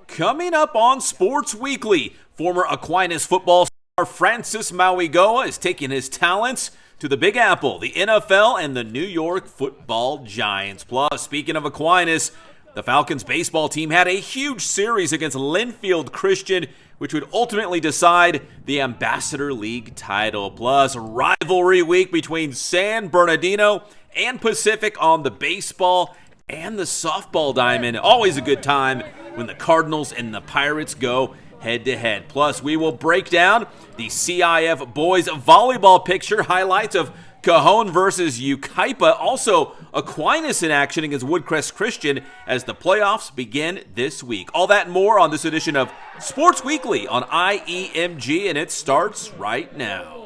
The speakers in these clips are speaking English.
Coming up on Sports Weekly, former Aquinas football star Francis Mauigoa is taking his talents to the Big Apple, the NFL, and the New York Football Giants. Plus, speaking of Aquinas, the Falcons baseball team had a huge series against Linfield Christian, which would ultimately decide the Ambassador League title. Plus, rivalry week between San Bernardino and Pacific on the baseball and the softball diamond. Always a good time when the Cardinals and the Pirates go head-to-head. Plus, we will break down the CIF boys volleyball picture, highlights of Cajon versus Yucaipa. Also, Aquinas in action against Woodcrest Christian as the playoffs begin this week. All that and more on this edition of Sports Weekly on IEMG, and it starts right now.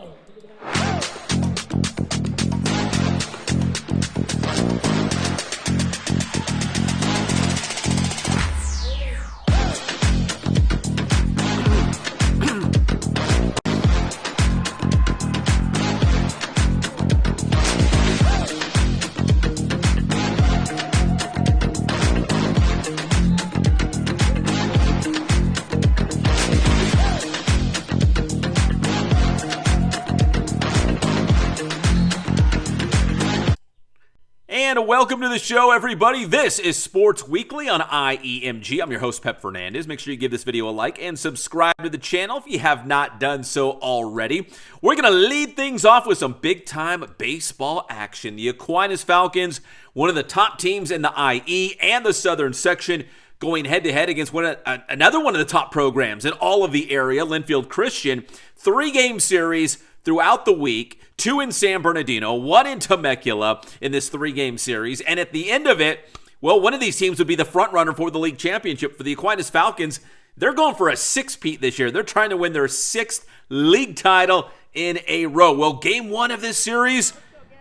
And welcome to the show, everybody. This is Sports Weekly on IEMG. I'm your host, Pep Fernandez. Make sure you give this video a like and subscribe to the channel if you have not done so already. We're going to lead things off with some big-time baseball action. The Aquinas Falcons, one of the top teams in the IE and the Southern section, going head-to-head against another one of the top programs in all of the area, Linfield Christian. 3-game series throughout the week, 2 in San Bernardino, 1 in Temecula in this 3-game series. And at the end of it, well, one of these teams would be the front runner for the league championship. For the Aquinas Falcons, they're going for a 6-peat this year. They're trying to win their 6th league title in a row. Well, game 1 of this series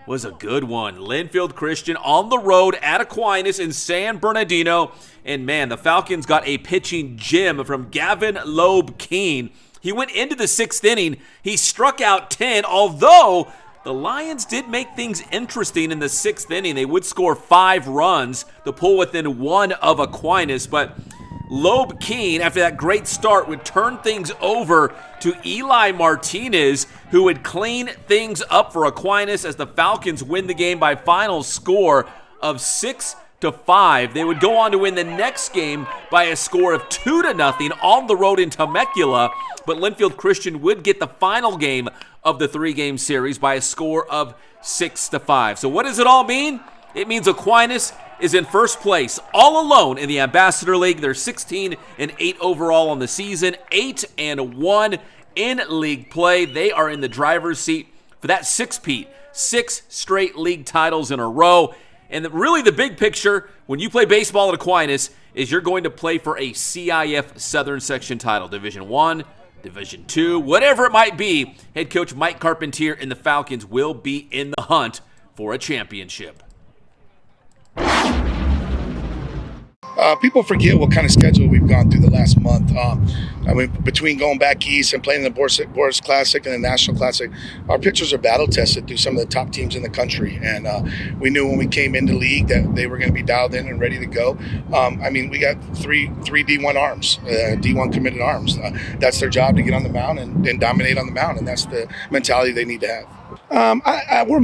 was a good one. Linfield Christian on the road at Aquinas in San Bernardino. And man, the Falcons got a pitching gem from Gavin Loeb-Keene. He went into the 6th inning. He struck out 10, although the Lions did make things interesting in the 6th inning. They would score 5 runs to pull within 1 of Aquinas, but Loeb-Keene, after that great start, would turn things over to Eli Martinez, who would clean things up for Aquinas as the Falcons win the game by final score of 6-5. They would go on to win the next game by a score of 2-0 on the road in Temecula, but Linfield Christian would get the final game of the 3-game series by a score of 6-5. So what does it all mean? It means Aquinas is in first place, all alone in the Ambassador League. They're 16-8 overall on the season, 8-1 in league play. They are in the driver's seat for that 6-peat, 6 straight league titles in a row. And really the big picture when you play baseball at Aquinas is you're going to play for a CIF Southern Section title, Division I, Division II, whatever it might be. Head coach Mike Carpentier and the Falcons will be in the hunt for a championship. People forget what kind of schedule we've gone through the last month. Between going back east and playing the Boris Classic and the National Classic, our pitchers are battle tested through some of the top teams in the country. And we knew when we came into league that they were going to be dialed in and ready to go. We got three D1 arms, D1 committed arms. That's their job, to get on the mound and dominate on the mound. And that's the mentality they need to have. We're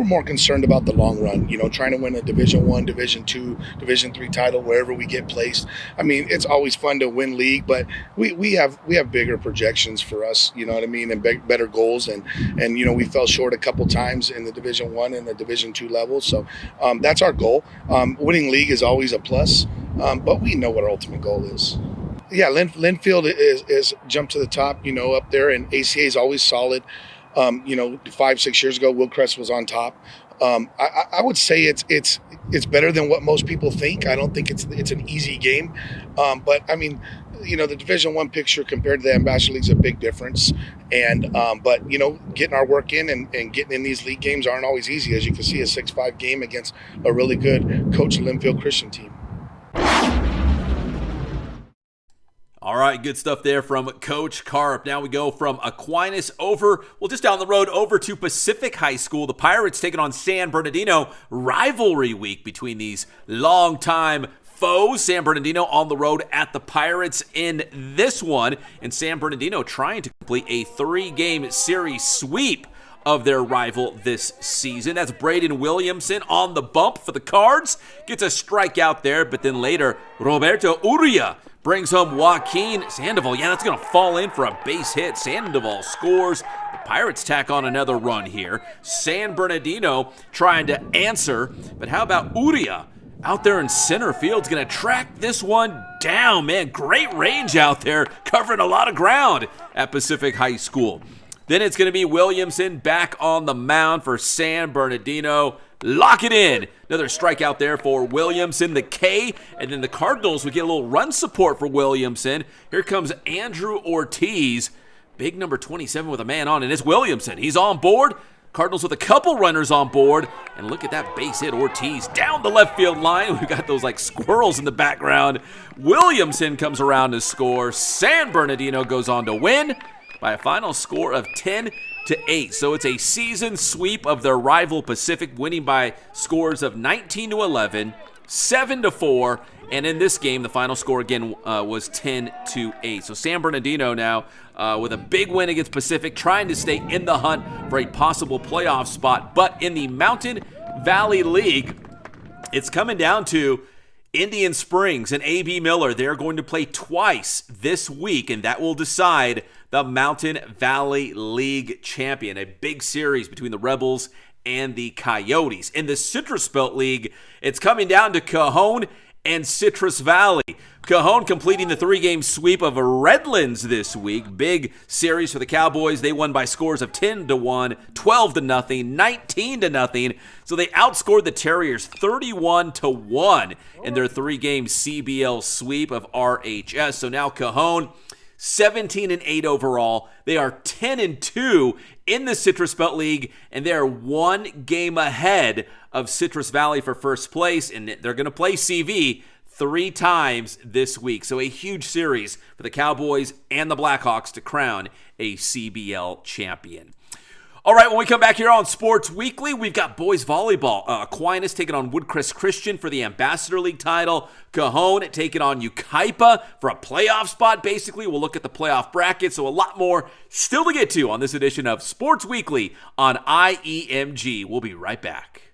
more concerned about the long run, trying to win a Division I, Division II, Division III title wherever we get placed. It's always fun to win league, but we have bigger projections for us, and better goals. And we fell short a couple times in the Division I and the Division II level. So that's our goal. Winning league is always a plus, but we know what our ultimate goal is. Yeah, Linfield is jumped to the top, up there, and ACA is always solid. 5-6 years ago, Woodcrest was on top. I would say it's better than what most people think. I don't think it's an easy game, but the Division I picture compared to the Ambassador League is a big difference. And but getting our work in and getting in these league games aren't always easy. As you can see, a 6-5 game against a really good coach Linfield Christian team. All right, good stuff there from Coach Carp. Now we go from Aquinas just down the road over to Pacific High School. The Pirates taking on San Bernardino. Rivalry week between these longtime foes. San Bernardino on the road at the Pirates in this one. And San Bernardino trying to complete a 3-game series sweep of their rival this season. That's Braden Williamson on the bump for the Cards. Gets a strikeout there, but then later, Roberto Uria brings home Joaquin Sandoval. Yeah, that's going to fall in for a base hit. Sandoval scores. The Pirates tack on another run here. San Bernardino trying to answer, but how about Uria out there in center field? Is going to track this one down. Man, great range out there, covering a lot of ground at Pacific High School. Then it's going to be Williamson back on the mound for San Bernardino. Lock it in. Another strikeout there for Williamson, the K. And then the Cardinals would get a little run support for Williamson. Here comes Andrew Ortiz. Big number 27 with a man on, and it's Williamson. He's on board. Cardinals with a couple runners on board. And look at that base hit. Ortiz down the left field line. We've got those like squirrels in the background. Williamson comes around to score. San Bernardino goes on to win by a final score of 10-8. So it's a season sweep of their rival Pacific, winning by scores of 19-11, 7-4, and in this game, the final score again was 10-8. So San Bernardino now with a big win against Pacific, trying to stay in the hunt for a possible playoff spot. But in the Mountain Valley League, it's coming down to Indian Springs and A.B. Miller. They're going to play twice this week, and that will decide the Mountain Valley League champion. A big series between the Rebels and the Coyotes. In the Citrus Belt League, it's coming down to Cajon and Citrus Valley. Cajon completing the 3-game sweep of Redlands this week. Big series for the Cowboys. They won by scores of 10-1, 12-0, 19-0. So they outscored the Terriers 31-1 in their 3-game CBL sweep of RHS. So now Cajon 17-8 overall. They are 10-2 in the Citrus Belt League, and they are 1 game ahead of Citrus Valley for first place, and they're going to play CV 3 times this week. So a huge series for the Cowboys and the Blackhawks to crown a CBL champion. All right, when we come back here on Sports Weekly, we've got boys volleyball. Aquinas taking on Woodcrest Christian for the Ambassador League title. Cajon taking on Ukaipa for a playoff spot, basically. We'll look at the playoff bracket, so a lot more still to get to on this edition of Sports Weekly on IEMG. We'll be right back.